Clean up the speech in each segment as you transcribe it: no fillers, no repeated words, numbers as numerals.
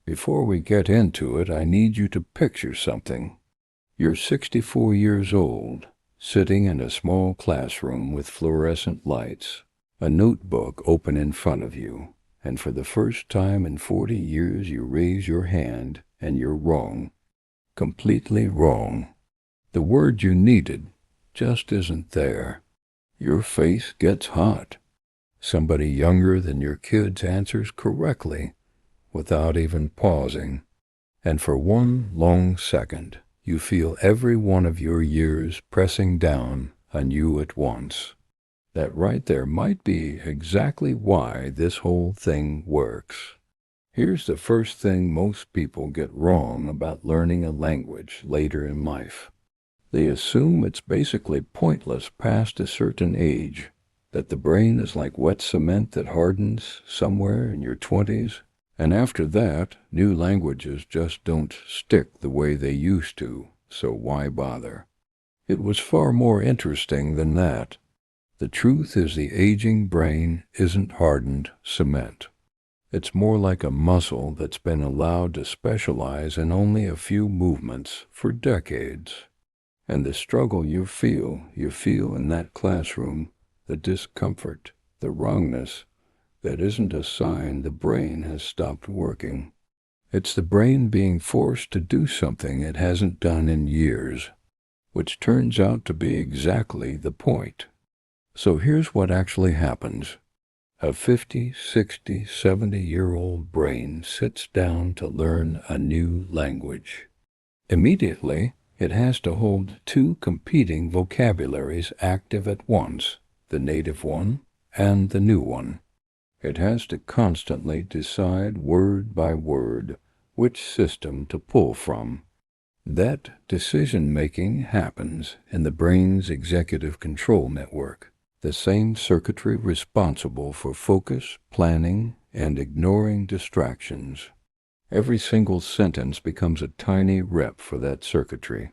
Before we get into it, I need you to picture something. You're 64 years old, sitting in a small classroom with fluorescent lights, a notebook open in front of you, and for the first time in 40 years you raise your hand and you're wrong. Completely wrong. The word you needed just isn't there. Your face gets hot. Somebody younger than your kids answers correctly without even pausing, and for one long second you feel every one of your years pressing down on you at once. That right there might be exactly why this whole thing works. Here's the first thing most people get wrong about learning a language later in life. They assume it's basically pointless past a certain age, that the brain is like wet cement that hardens somewhere in your 20s, and after that, new languages just don't stick the way they used to, so why bother? It was far more interesting than that. The truth is the aging brain isn't hardened cement. It's more like a muscle that's been allowed to specialize in only a few movements for decades. And the struggle you feel in that classroom, the discomfort, the wrongness, that isn't a sign the brain has stopped working. It's the brain being forced to do something it hasn't done in years, which turns out to be exactly the point. So here's what actually happens. A 50, 60, 70-year-old brain sits down to learn a new language. Immediately, it has to hold two competing vocabularies active at once, the native one and the new one. It has to constantly decide word by word which system to pull from. That decision-making happens in the brain's executive control network, the same circuitry responsible for focus, planning, and ignoring distractions. Every single sentence becomes a tiny rep for that circuitry.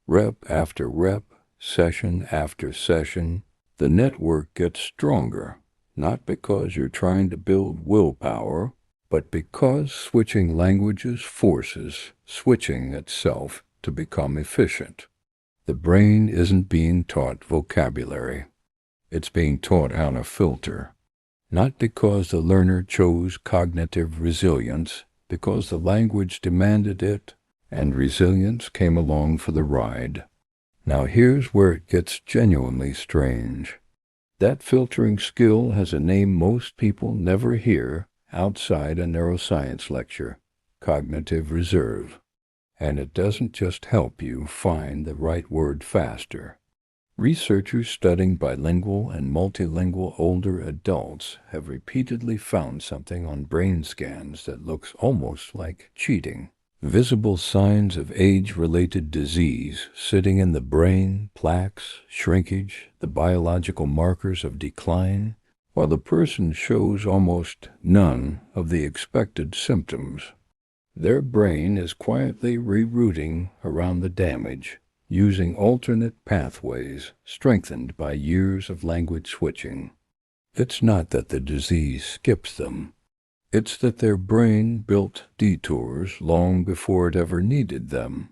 Rep after rep, session after session, the network gets stronger, not because you're trying to build willpower, but because switching languages forces switching itself to become efficient. The brain isn't being taught vocabulary. It's being taught how to filter, not because the learner chose cognitive resilience, because the language demanded it, and resilience came along for the ride. Now here's where it gets genuinely strange. That filtering skill has a name most people never hear outside a neuroscience lecture, cognitive reserve. And it doesn't just help you find the right word faster. Researchers studying bilingual and multilingual older adults have repeatedly found something on brain scans that looks almost like cheating. Visible signs of age-related disease sitting in the brain, plaques, shrinkage, the biological markers of decline, while the person shows almost none of the expected symptoms. Their brain is quietly rerouting around the damage, using alternate pathways strengthened by years of language switching. It's not that the disease skips them. It's that their brain built detours long before it ever needed them.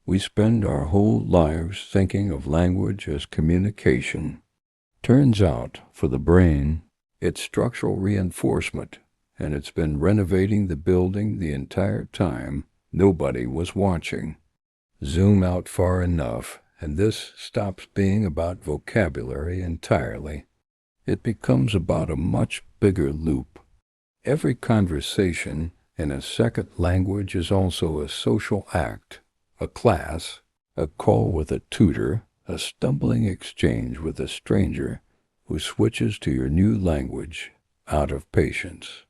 We spend our whole lives thinking of language as communication. Turns out, for the brain, it's structural reinforcement, and it's been renovating the building the entire time nobody was watching. Zoom out far enough, and this stops being about vocabulary entirely. It becomes about a much bigger loop. Every conversation in a second language is also a social act, a class, a call with a tutor, a stumbling exchange with a stranger who switches to your new language out of patience.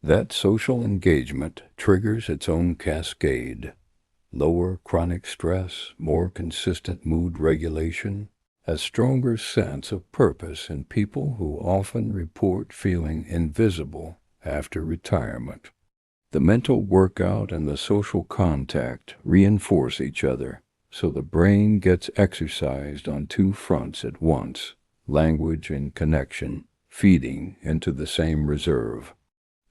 That social engagement triggers its own cascade. Lower chronic stress, more consistent mood regulation, a stronger sense of purpose in people who often report feeling invisible after retirement. The mental workout and the social contact reinforce each other, so the brain gets exercised on two fronts at once, language and connection, feeding into the same reserve.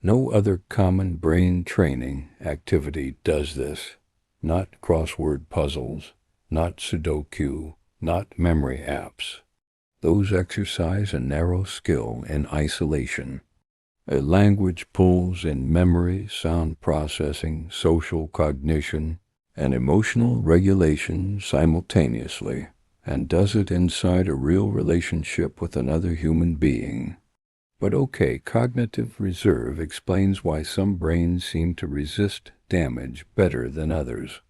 No other common brain training activity does this. Not crossword puzzles, not Sudoku, not memory apps. Those exercise a narrow skill in isolation. A language pulls in memory, sound processing, social cognition, and emotional regulation simultaneously, and does it inside a real relationship with another human being. But okay, cognitive reserve explains why some brains seem to resist damage better than others.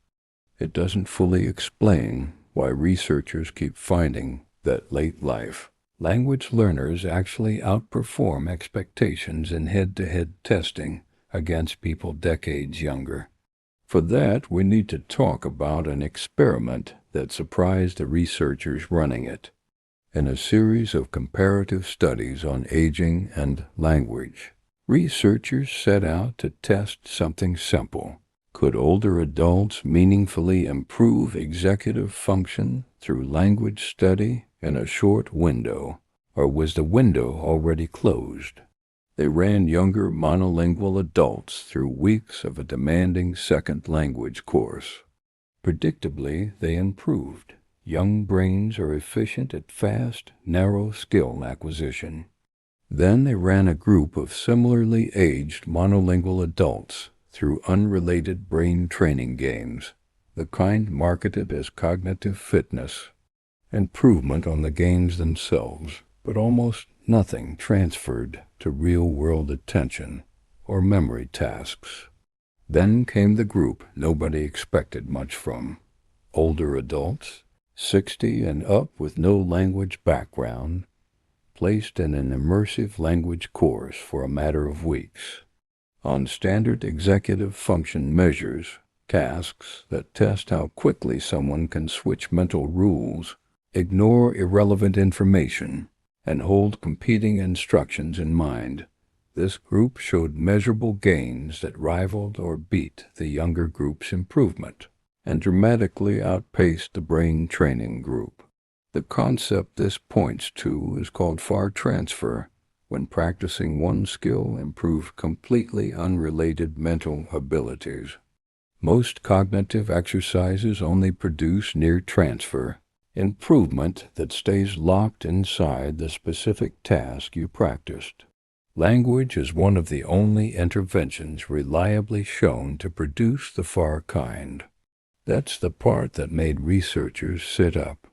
It doesn't fully explain why researchers keep finding that late life language learners actually outperform expectations in head-to-head testing against people decades younger. For that, we need to talk about an experiment that surprised the researchers running it. In a series of comparative studies on aging and language, researchers set out to test something simple. Could older adults meaningfully improve executive function through language study in a short window, or was the window already closed? They ran younger monolingual adults through weeks of a demanding second language course. Predictably, they improved. Young brains are efficient at fast, narrow skill acquisition. Then they ran a group of similarly aged monolingual adults through unrelated brain training games, the kind marketed as cognitive fitness. Improvement on the games themselves, but almost nothing transferred to real-world attention or memory tasks. Then came the group nobody expected much from. Older adults, 60 and up with no language background, placed in an immersive language course for a matter of weeks. On standard executive function measures, tasks that test how quickly someone can switch mental rules, ignore irrelevant information, and hold competing instructions in mind, this group showed measurable gains that rivaled or beat the younger group's improvement, and dramatically outpaced the brain training group. The concept this points to is called far transfer, when practicing one skill improved completely unrelated mental abilities. Most cognitive exercises only produce near transfer, improvement that stays locked inside the specific task you practiced. Language is one of the only interventions reliably shown to produce the far kind. That's the part that made researchers sit up.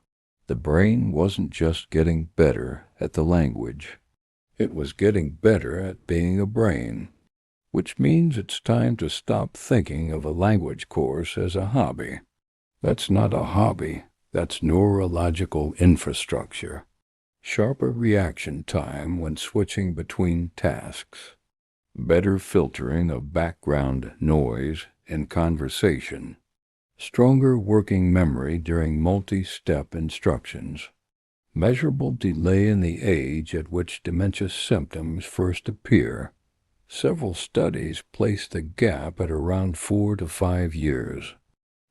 The brain wasn't just getting better at the language. It was getting better at being a brain, which means it's time to stop thinking of a language course as a hobby. That's not a hobby, that's neurological infrastructure. Sharper reaction time when switching between tasks. Better filtering of background noise in conversation. Stronger working memory during multi-step instructions. Measurable delay in the age at which dementia symptoms first appear. Several studies place the gap at around 4 to 5 years.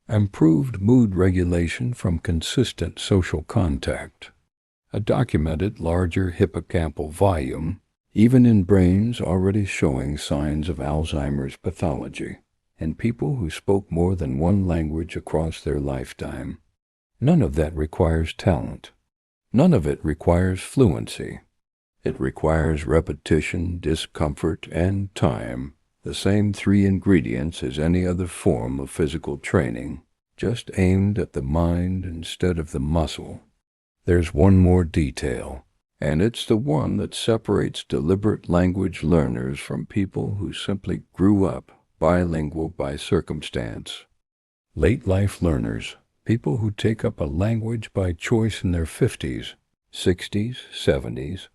Improved mood regulation from consistent social contact. A documented larger hippocampal volume, even in brains already showing signs of Alzheimer's pathology, in people who spoke more than one language across their lifetime. None of that requires talent. None of it requires fluency. It requires repetition, discomfort, and time, the same 3 ingredients as any other form of physical training, just aimed at the mind instead of the muscle. There's one more detail, and it's the one that separates deliberate language learners from people who simply grew up bilingual by circumstance. Late-life learners, people who take up a language by choice in their 50s, 60s, 70s,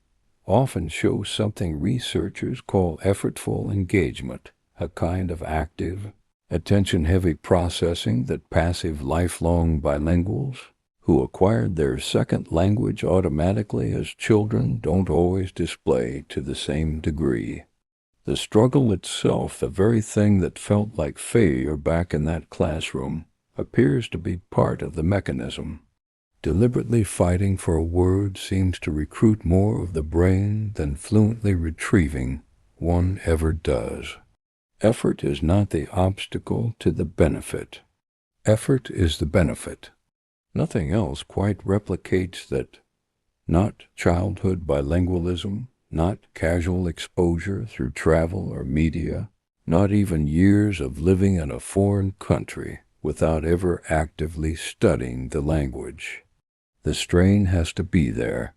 often show something researchers call effortful engagement, a kind of active, attention-heavy processing that passive lifelong bilinguals who acquired their second language automatically as children don't always display to the same degree. The struggle itself, the very thing that felt like failure back in that classroom, appears to be part of the mechanism. Deliberately fighting for a word seems to recruit more of the brain than fluently retrieving one ever does. Effort is not the obstacle to the benefit. Effort is the benefit. Nothing else quite replicates that. Not childhood bilingualism, not casual exposure through travel or media, not even years of living in a foreign country without ever actively studying the language. The strain has to be there.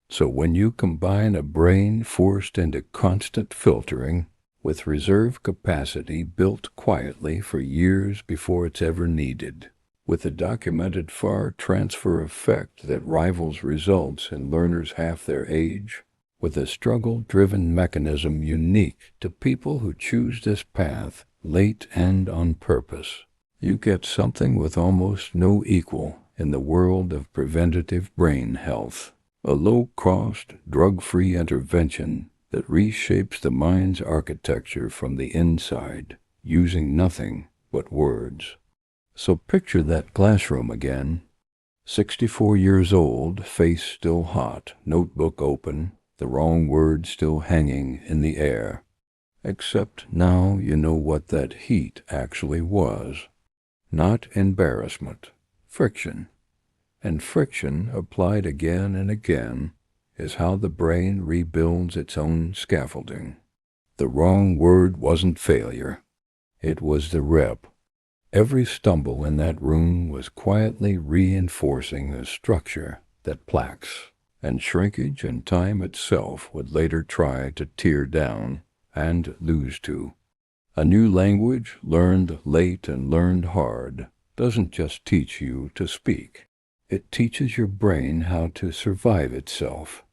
So when you combine a brain forced into constant filtering with reserve capacity built quietly for years before it's ever needed, with a documented far transfer effect that rivals results in learners half their age, with a struggle-driven mechanism unique to people who choose this path late and on purpose, you get something with almost no equal in the world of preventative brain health. A low-cost, drug-free intervention that reshapes the mind's architecture from the inside, using nothing but words. So picture that classroom again. 64 years old, face still hot, notebook open, the wrong word still hanging in the air. Except now you know what that heat actually was. Not embarrassment, friction. And friction, applied again and again, is how the brain rebuilds its own scaffolding. The wrong word wasn't failure. It was the rep. Every stumble in that room was quietly reinforcing a structure that plaques, and shrinkage and time itself would later try to tear down and lose to. A new language, learned late and learned hard, doesn't just teach you to speak. It teaches your brain how to survive itself,